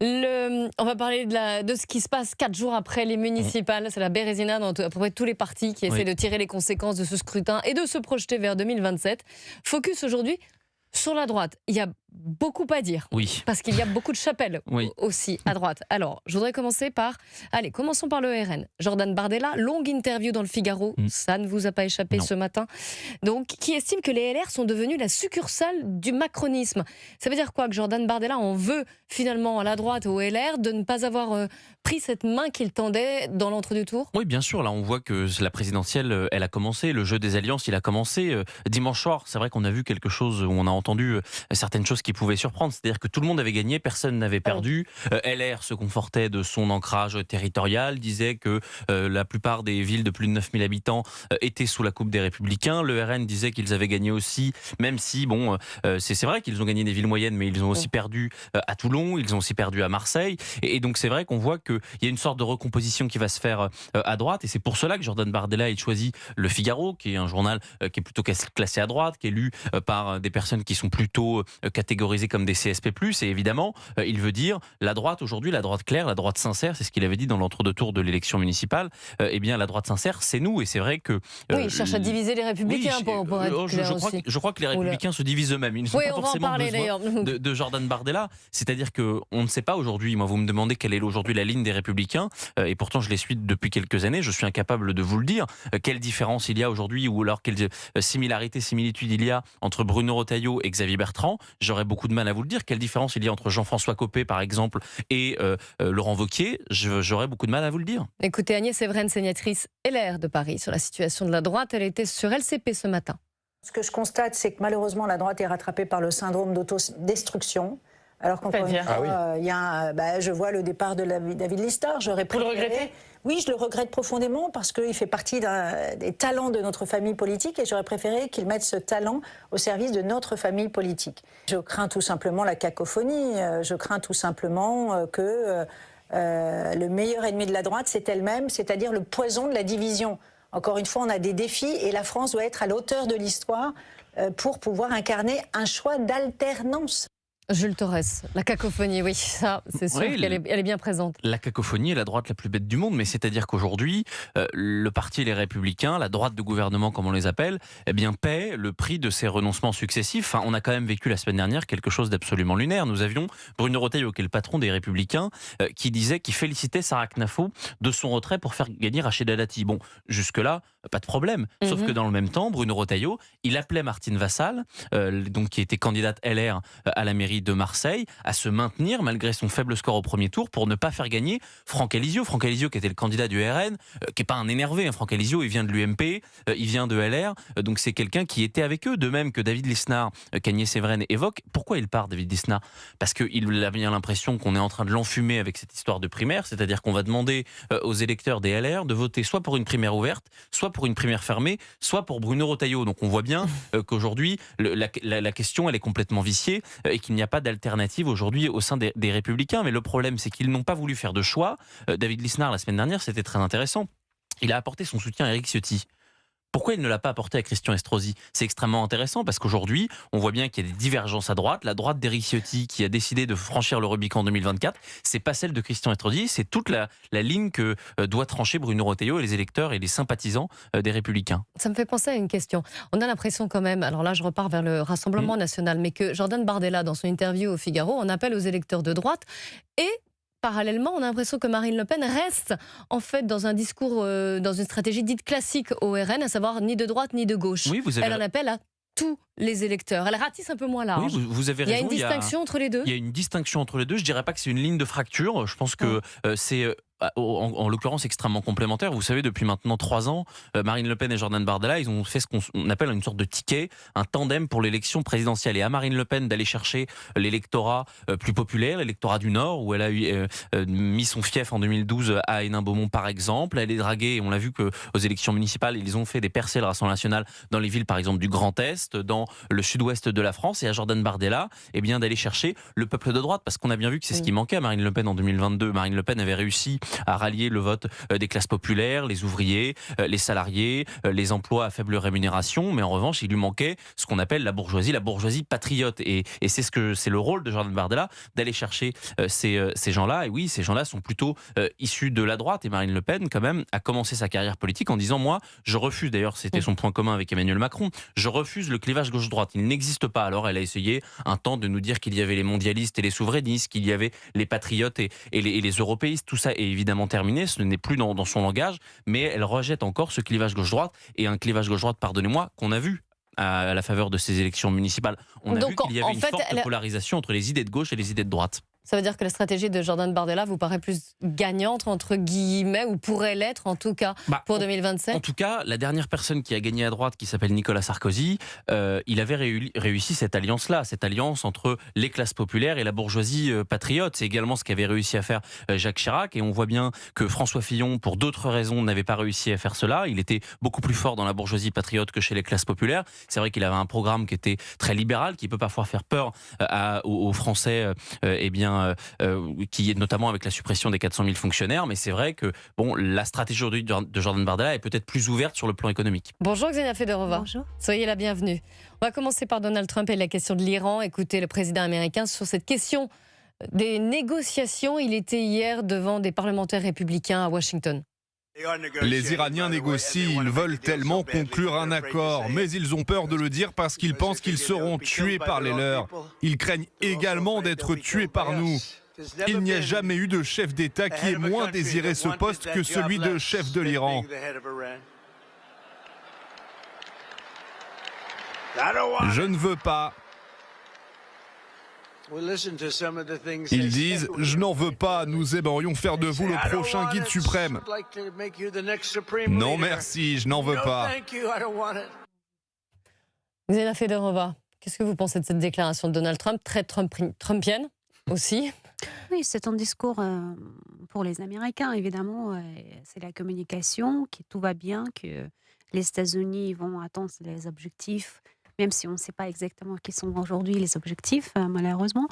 On va parler de ce qui se passe 4 jours après les municipales. C'est la bérésina dans à peu près tous les partis qui essaient de tirer les conséquences de ce scrutin et de se projeter vers 2027. Focus aujourd'hui sur la droite. Il y a beaucoup à dire. Oui. Parce qu'il y a beaucoup de chapelles Oui. aussi à droite. Alors, je voudrais commencer par... Allez, commençons par le RN. Jordan Bardella, longue interview dans le Figaro. Ça ne vous a pas échappé ce matin. Donc, qui estime que les LR sont devenus la succursale du macronisme. Ça veut dire quoi? Que Jordan Bardella en veut finalement à la droite, au LR, de ne pas avoir pris cette main qu'il tendait dans l'entre-deux-tours? Oui, bien sûr. Là, on voit que la présidentielle, elle a commencé. Le jeu des alliances, il a commencé. Dimanche soir, c'est vrai qu'on a vu quelque chose où on a entendu certaines choses qui pouvaient surprendre. C'est-à-dire que tout le monde avait gagné, personne n'avait perdu. LR se confortait de son ancrage territorial, disait que la plupart des villes de plus de 9000 habitants étaient sous la coupe des Républicains. Le RN disait qu'ils avaient gagné aussi, même si, bon, c'est vrai qu'ils ont gagné des villes moyennes, mais ils ont aussi perdu à Toulon, ils ont aussi perdu à Marseille. Et donc, c'est vrai qu'on voit qu'il y a une sorte de recomposition qui va se faire à droite. Et c'est pour cela que Jordan Bardella a choisi Le Figaro, qui est un journal qui est plutôt classé à droite, qui est lu par des personnes qui sont plutôt catégorisées comme des CSP+. Et évidemment, il veut dire la droite aujourd'hui, la droite claire, la droite sincère, c'est ce qu'il avait dit dans l'entre-deux-tours de l'élection municipale. Eh bien, la droite sincère, c'est nous. Et c'est vrai que... oui, il cherche à diviser les Républicains, pour être clair aussi. Je crois que les Républicains se divisent eux-mêmes. Ils ne sont pas forcément besoin de Jordan Bardella. C'est-à-dire qu'on ne sait pas aujourd'hui, moi vous me demandez quelle est aujourd'hui la ligne des Républicains, et pourtant je les suis depuis quelques années, je suis incapable de vous le dire. Quelle différence il y a aujourd'hui, ou alors quelle similarité, similitude il y a entre Bruno Retailleau et Xavier Bertrand? J'aurais beaucoup de mal à vous le dire. Quelle différence il y a entre Jean-François Copé, par exemple, et Laurent Wauquiez? J'aurais beaucoup de mal à vous le dire. Écoutez, Agnès Evren, sénatrice LR de Paris, sur la situation de la droite. Elle était sur LCP ce matin. Ce que je constate, c'est que malheureusement, la droite est rattrapée par le syndrome d'autodestruction. Alors qu'encore une fois, je vois le départ de David Lisnard. Vous le regrettez? Oui, je le regrette profondément parce qu'il fait partie des talents de notre famille politique et j'aurais préféré qu'il mette ce talent au service de notre famille politique. Je crains tout simplement la cacophonie. Je crains tout simplement que le meilleur ennemi de la droite, c'est elle-même, c'est-à-dire le poison de la division. Encore une fois, on a des défis et la France doit être à la hauteur de l'histoire pour pouvoir incarner un choix d'alternance. Jules Torres, la cacophonie, oui, ça, c'est sûr qu'elle est bien présente. La cacophonie est la droite la plus bête du monde, mais c'est-à-dire qu'aujourd'hui, le parti Les Républicains, la droite de gouvernement comme on les appelle, eh bien, paie le prix de ces renoncements successifs. Enfin, on a quand même vécu la semaine dernière quelque chose d'absolument lunaire. Nous avions Bruno Retailleau, qui est le patron des Républicains, qui félicitait Sarah Knafo de son retrait pour faire gagner Rachida Dati. Bon, jusque-là, pas de problème. Sauf que dans le même temps, Bruno Retailleau, il appelait Martine Vassal, donc qui était candidate LR à la mairie de Marseille, à se maintenir malgré son faible score au premier tour pour ne pas faire gagner Franck Alizio. Franck Alizio qui était le candidat du RN, qui n'est pas un énervé. Franck Alizio, il vient de l'UMP, il vient de LR, donc c'est quelqu'un qui était avec eux, de même que David Lisnard, qu'Agnès Evren évoque. Pourquoi il part, David Lisnard? Parce qu'il a bien l'impression qu'on est en train de l'enfumer avec cette histoire de primaire, c'est-à-dire qu'on va demander aux électeurs des LR de voter soit pour une primaire ouverte, soit pour une primaire fermée, soit pour Bruno Retailleau. Donc on voit bien qu'aujourd'hui, la question, elle est complètement viciée et qu'il n'y a pas d'alternative aujourd'hui au sein des Républicains. Mais le problème, c'est qu'ils n'ont pas voulu faire de choix. David Lisnard, la semaine dernière, c'était très intéressant. Il a apporté son soutien à Éric Ciotti. Pourquoi il ne l'a pas apporté à Christian Estrosi? C'est extrêmement intéressant parce qu'aujourd'hui, on voit bien qu'il y a des divergences à droite. La droite d'Éric Ciotti qui a décidé de franchir le Rubicon en 2024, c'est pas celle de Christian Estrosi, c'est toute la ligne que doit trancher Bruno Retailleau et les électeurs et les sympathisants des Républicains. Ça me fait penser à une question. On a l'impression quand même, alors là je repars vers le Rassemblement national, mais que Jordan Bardella, dans son interview au Figaro, on appelle aux électeurs de droite et... parallèlement, on a l'impression que Marine Le Pen reste en fait dans un discours, dans une stratégie dite classique au RN, à savoir ni de droite ni de gauche. Oui, Elle en appelle à tous les électeurs. Elle ratisse un peu moins large. Oui, vous avez raison. Il y a une distinction entre les deux. Il y a une distinction entre les deux. Je dirais pas que c'est une ligne de fracture. Je pense que c'est en l'occurrence extrêmement complémentaire. Vous savez, depuis maintenant 3 ans, Marine Le Pen et Jordan Bardella, ils ont fait ce qu'on appelle une sorte de ticket, un tandem pour l'élection présidentielle. Et à Marine Le Pen d'aller chercher l'électorat plus populaire, l'électorat du Nord, où elle a mis son fief en 2012 à Hénin-Beaumont par exemple. Elle est draguée, et on l'a vu qu'aux élections municipales, ils ont fait des percées le Rassemblement national dans les villes par exemple du Grand Est, dans le sud-ouest de la France. Et à Jordan Bardella, eh bien d'aller chercher le peuple de droite, parce qu'on a bien vu que c'est ce qui manquait à Marine Le Pen en 2022. Marine Le Pen avait réussi à rallier le vote des classes populaires, les ouvriers, les salariés, les emplois à faible rémunération. Mais en revanche, il lui manquait ce qu'on appelle la bourgeoisie patriote. Et c'est le rôle de Jordan Bardella d'aller chercher ces gens-là. Et oui, ces gens-là sont plutôt issus de la droite. Et Marine Le Pen, quand même, a commencé sa carrière politique en disant, moi, je refuse, d'ailleurs, c'était son point commun avec Emmanuel Macron, je refuse le clivage gauche-droite. Il n'existe pas. Alors, elle a essayé un temps de nous dire qu'il y avait les mondialistes et les souverainistes, qu'il y avait les patriotes et les européistes. Tout ça est évidemment terminé. Ce n'est plus dans son langage. Mais elle rejette encore ce clivage gauche-droite. Et un clivage gauche-droite, pardonnez-moi, qu'on a vu à la faveur de ces élections municipales. On a vu qu'il y avait une forte polarisation entre les idées de gauche et les idées de droite. Ça veut dire que la stratégie de Jordan Bardella vous paraît plus gagnante, entre guillemets, ou pourrait l'être en tout cas pour 2027 ? En tout cas, la dernière personne qui a gagné à droite, qui s'appelle Nicolas Sarkozy, il avait réussi cette alliance-là, cette alliance entre les classes populaires et la bourgeoisie patriote. C'est également ce qu'avait réussi à faire Jacques Chirac, et on voit bien que François Fillon, pour d'autres raisons, n'avait pas réussi à faire cela. Il était beaucoup plus fort dans la bourgeoisie patriote que chez les classes populaires. C'est vrai qu'il avait un programme qui était très libéral, qui peut parfois faire peur aux Français, qui est notamment avec la suppression des 400 000 fonctionnaires, mais c'est vrai que la stratégie aujourd'hui de Jordan Bardella est peut-être plus ouverte sur le plan économique. Bonjour Xenia Fedorova. Bonjour. Soyez la bienvenue. On va commencer par Donald Trump et la question de l'Iran. Écoutez le président américain sur cette question des négociations. Il était hier devant des parlementaires républicains à Washington. Les Iraniens négocient, ils veulent tellement conclure un accord, mais ils ont peur de le dire parce qu'ils pensent qu'ils seront tués par les leurs. Ils craignent également d'être tués par nous. Il n'y a jamais eu de chef d'État qui ait moins désiré ce poste que celui de chef de l'Iran. Je ne veux pas. Ils disent « Je n'en veux pas, nous aimerions faire de vous le prochain guide suprême. » Non merci, je n'en veux pas. Xenia Fedorova, qu'est-ce que vous pensez de cette déclaration de Donald Trump, très trumpienne aussi ? Oui, c'est un discours pour les Américains, évidemment. C'est la communication, que tout va bien, que les États-Unis vont atteindre les objectifs, même si on ne sait pas exactement quels sont aujourd'hui les objectifs, malheureusement.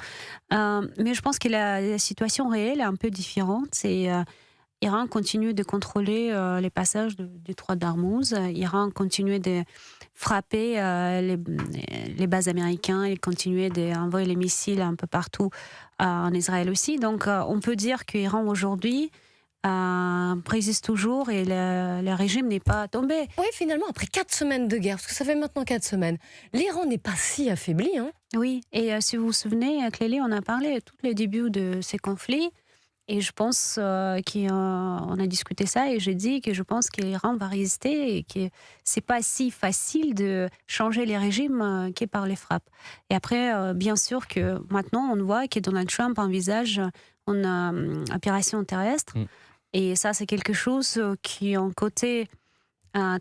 Mais je pense que la situation réelle est un peu différente. L'Iran continue de contrôler les passages du détroit d'Ormuz. L'Iran continue de frapper les bases américaines. Il continue d'envoyer les missiles un peu partout en Israël aussi. Donc on peut dire que l'Iran aujourd'hui résiste toujours et le régime n'est pas tombé. Oui, finalement, après 4 semaines de guerre, parce que ça fait maintenant 4 semaines, l'Iran n'est pas si affaibli. Hein. Oui, et si vous vous souvenez, Clélie, on a parlé tout le début de ces conflits. Et je pense qu'on a discuté ça et j'ai dit que je pense que l'Iran va résister et que c'est pas si facile de changer les régimes que par les frappes. Et après, bien sûr que maintenant, on voit que Donald Trump envisage une opération terrestre. Et ça, c'est quelque chose qui est un côté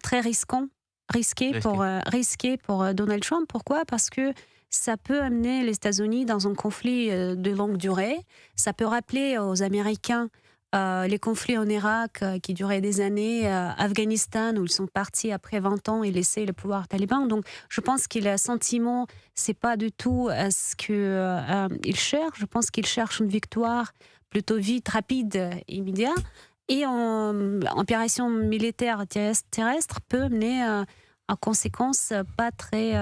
très risqué pour Donald Trump. Pourquoi ? Parce que ça peut amener les États-Unis dans un conflit de longue durée. Ça peut rappeler aux Américains les conflits en Irak qui duraient des années, Afghanistan où ils sont partis après 20 ans et laissé le pouvoir taliban. Donc je pense que le sentiment, c'est pas du tout ce qu'ils cherchent. Je pense qu'ils cherchent une victoire plutôt vite, rapide, immédiate. Et en opération militaire terrestre peut mener en conséquence pas très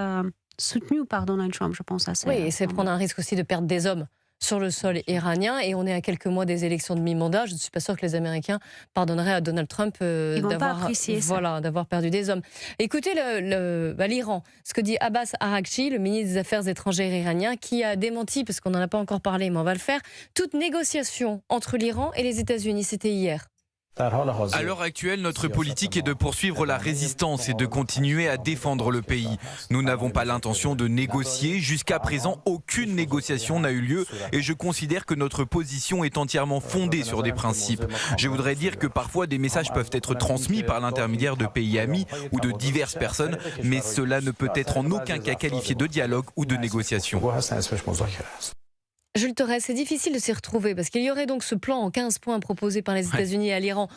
soutenu par Donald Trump, je pense. Oui, et c'est prendre un risque aussi de perdre des hommes sur le sol iranien. Et on est à quelques mois des élections de mi-mandat. Je ne suis pas sûre que les Américains pardonneraient à Donald Trump d'avoir perdu des hommes. Écoutez l'Iran, ce que dit Abbas Araghchi, le ministre des Affaires étrangères iranien, qui a démenti, parce qu'on n'en a pas encore parlé, mais on va le faire, toute négociation entre l'Iran et les États-Unis. C'était hier. À l'heure actuelle, notre politique est de poursuivre la résistance et de continuer à défendre le pays. Nous n'avons pas l'intention de négocier. Jusqu'à présent, aucune négociation n'a eu lieu et je considère que notre position est entièrement fondée sur des principes. Je voudrais dire que parfois des messages peuvent être transmis par l'intermédiaire de pays amis ou de diverses personnes, mais cela ne peut être en aucun cas qualifié de dialogue ou de négociation. Jules Torres, c'est difficile de s'y retrouver parce qu'il y aurait donc ce plan en 15 points proposé par les États-Unis à l'Iran,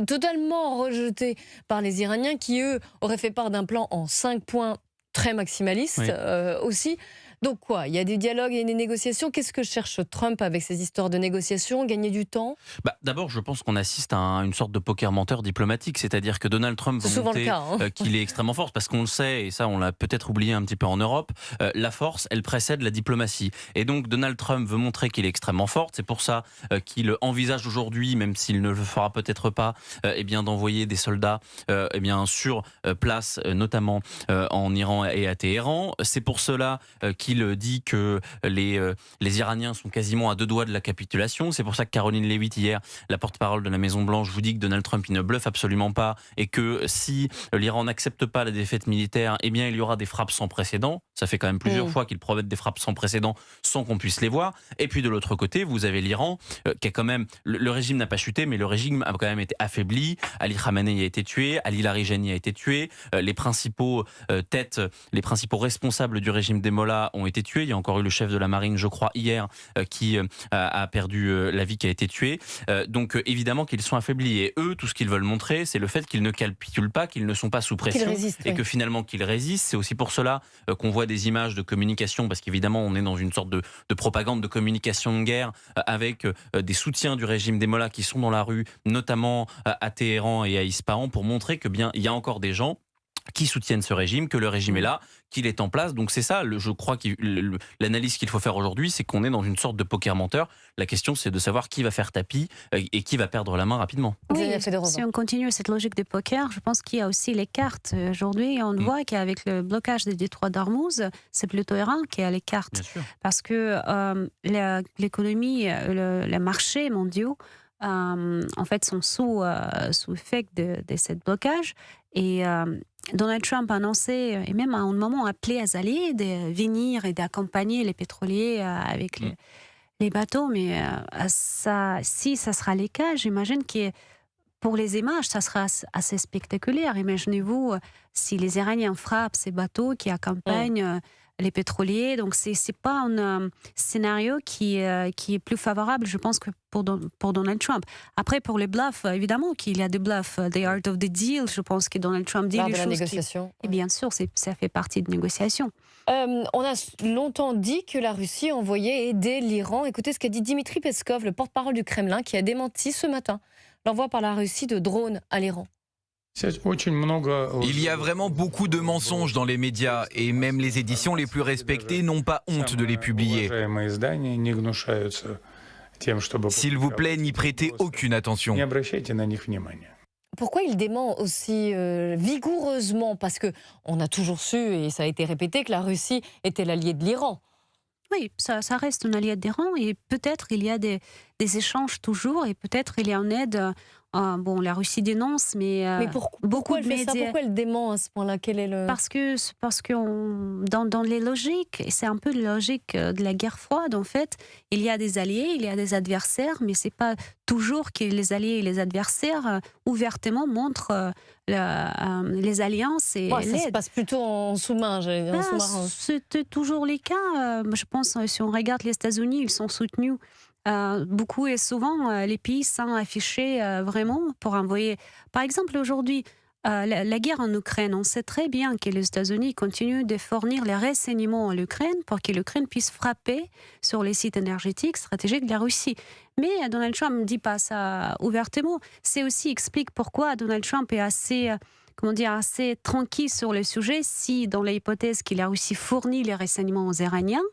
totalement rejeté par les Iraniens qui, eux, auraient fait part d'un plan en 5 points très maximaliste aussi. Donc quoi, il y a des dialogues et des négociations. Qu'est-ce que cherche Trump avec ces histoires de négociations? Gagner du temps? D'abord, je pense qu'on assiste à une sorte de poker menteur diplomatique, c'est-à-dire que Donald Trump C'est va souvent le monter cas, hein. qu'il est extrêmement fort, parce qu'on le sait, et ça on l'a peut-être oublié un petit peu en Europe, la force, elle précède la diplomatie. Et donc Donald Trump veut montrer qu'il est extrêmement fort, c'est pour ça qu'il envisage aujourd'hui, même s'il ne le fera peut-être pas, d'envoyer des soldats sur place, notamment en Iran et à Téhéran. C'est pour cela qu'il dit que les Iraniens sont quasiment à 2 doigts de la capitulation. C'est pour ça que Caroline Leavitt, hier, la porte-parole de la Maison-Blanche, vous dit que Donald Trump, il ne bluffe absolument pas et que si l'Iran n'accepte pas la défaite militaire, il y aura des frappes sans précédent. Ça fait quand même plusieurs fois qu'il promet des frappes sans précédent sans qu'on puisse les voir. Et puis de l'autre côté, vous avez l'Iran qui a quand même... Le régime n'a pas chuté, mais le régime a quand même été affaibli. Ali Khamenei a été tué, Ali Larijani a été tué. Les principaux les principaux responsables du régime des Mollahs ont été tués. Il y a encore eu le chef de la marine, je crois, hier, qui a perdu la vie, qui a été tué. Donc évidemment qu'ils sont affaiblis. Et eux, tout ce qu'ils veulent montrer, c'est le fait qu'ils ne capitulent pas, qu'ils ne sont pas sous pression. Et que finalement qu'ils résistent. C'est aussi pour cela qu'on voit des images de communication, parce qu'évidemment on est dans une sorte de propagande de communication de guerre avec des soutiens du régime des Mollahs qui sont dans la rue, notamment à Téhéran et à Ispahan, pour montrer que il y a encore des gens qui soutiennent ce régime, que le régime est là, qu'il est en place. Donc c'est ça, je crois que l'analyse qu'il faut faire aujourd'hui, c'est qu'on est dans une sorte de poker menteur. La question, c'est de savoir qui va faire tapis et qui va perdre la main rapidement. Oui, si on continue cette logique de poker, je pense qu'il y a aussi les cartes. Aujourd'hui, on voit qu'avec le blocage des détroits d'Ormuz, c'est plutôt Iran qui a les cartes. Parce que l'économie, les marchés mondiaux, en fait, sont sous effet de ce blocage. Et Donald Trump a annoncé, et même à un moment appelé à alliés de venir et d'accompagner les pétroliers avec les bateaux. Mais si ça sera le cas, j'imagine que pour les images, ça sera assez spectaculaire. Imaginez-vous si les Iraniens frappent ces bateaux qui accompagnent les pétroliers. Donc, c'est pas un scénario qui est plus favorable, je pense, que pour Donald Trump. Après, pour les bluffs, évidemment qu'il y a des bluffs. The art of the deal, je pense que Donald Trump dit l'art les de la choses négociation. Et bien sûr, ça fait partie de négociations. On a longtemps dit que la Russie envoyait aider l'Iran. Écoutez ce qu'a dit Dimitri Peskov, le porte-parole du Kremlin, qui a démenti ce matin l'envoi par la Russie de drones à l'Iran. Il y a vraiment beaucoup de mensonges dans les médias et même les éditions les plus respectées n'ont pas honte de les publier. S'il vous plaît, n'y prêtez aucune attention. Pourquoi il dément aussi vigoureusement? Parce qu'on a toujours su, et ça a été répété, que la Russie était l'allié de l'Iran. Oui, ça reste un allié d'Iran et peut-être il y a des échanges toujours et peut-être il y a une aide. La Russie dénonce, mais pourquoi elle fait ça? Pourquoi elle dément à ce point-là? Quel est le... Parce que dans les logiques, et c'est un peu la logique de la guerre froide, en fait, il y a des alliés, il y a des adversaires, mais c'est pas toujours que les alliés et les adversaires ouvertement montrent les alliances et l'aide. Ça se passe plutôt en sous-main. C'était toujours le cas. Je pense, si on regarde les États-Unis, ils sont soutenus beaucoup et souvent les pays sans afficher vraiment pour envoyer. Par exemple, aujourd'hui, la guerre en Ukraine, on sait très bien que les États-Unis continuent de fournir les renseignements à l'Ukraine pour que l'Ukraine puisse frapper sur les sites énergétiques stratégiques de la Russie. Mais Donald Trump ne dit pas ça ouvertement. C'est aussi explique pourquoi Donald Trump est assez tranquille sur le sujet si, dans l'hypothèse que la Russie fournit les renseignements aux Iraniens,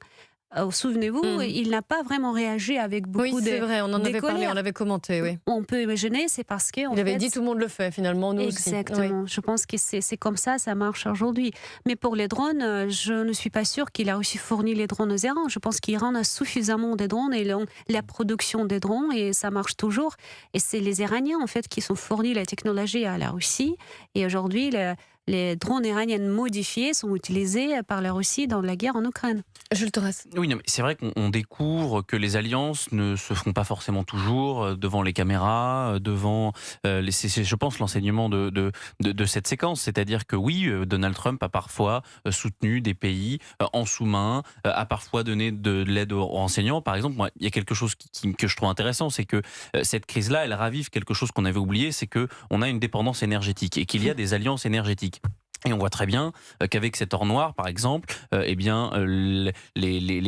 souvenez-vous, il n'a pas vraiment réagi avec beaucoup de... Oui, c'est vrai, on en avait parlé, on l'avait commenté, oui. On peut imaginer, c'est parce que... Il avait dit tout le monde le fait, finalement, nous aussi. Exactement, je pense que c'est comme ça marche aujourd'hui. Mais pour les drones, je ne suis pas sûre qu'il a aussi fourni les drones aux Irans. Je pense qu'Iran a suffisamment de drones et la production des drones, et ça marche toujours. Et c'est les Iraniens, en fait, qui sont fournis la technologie à la Russie. Et aujourd'hui, les drones iraniens modifiés sont utilisés par la Russie dans la guerre en Ukraine. Jules Torres. Oui, mais c'est vrai qu'on découvre que les alliances ne se font pas forcément toujours devant les caméras, devant je pense, l'enseignement de cette séquence. C'est-à-dire que oui, Donald Trump a parfois soutenu des pays en sous-main, a parfois donné de l'aide aux renseignants. Par exemple, moi, il y a quelque chose que je trouve intéressant, c'est que cette crise-là, elle ravive quelque chose qu'on avait oublié, c'est qu'on a une dépendance énergétique et qu'il y a des alliances énergétiques. Et on voit très bien qu'avec cet or noir, par exemple, les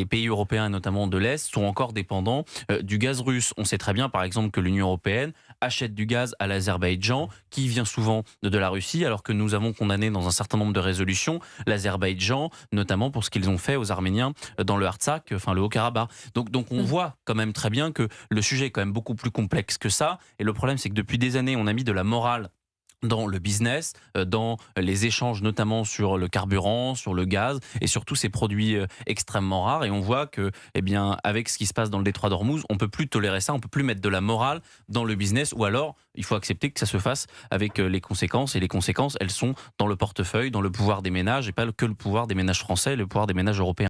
pays européens, notamment de l'Est, sont encore dépendants du gaz russe. On sait très bien, par exemple, que l'Union européenne achète du gaz à l'Azerbaïdjan, qui vient souvent de la Russie, alors que nous avons condamné dans un certain nombre de résolutions l'Azerbaïdjan, notamment pour ce qu'ils ont fait aux Arméniens dans le Artsakh, enfin le Haut-Karabakh. Donc on voit quand même très bien que le sujet est quand même beaucoup plus complexe que ça. Et le problème, c'est que depuis des années, on a mis de la morale dans le business, dans les échanges notamment sur le carburant, sur le gaz et sur tous ces produits extrêmement rares. Et on voit que, avec ce qui se passe dans le détroit d'Ormuz, on peut plus tolérer ça, on peut plus mettre de la morale dans le business, ou alors il faut accepter que ça se fasse avec les conséquences. Et les conséquences, elles sont dans le portefeuille, dans le pouvoir des ménages, et pas que le pouvoir des ménages français, le pouvoir des ménages européens.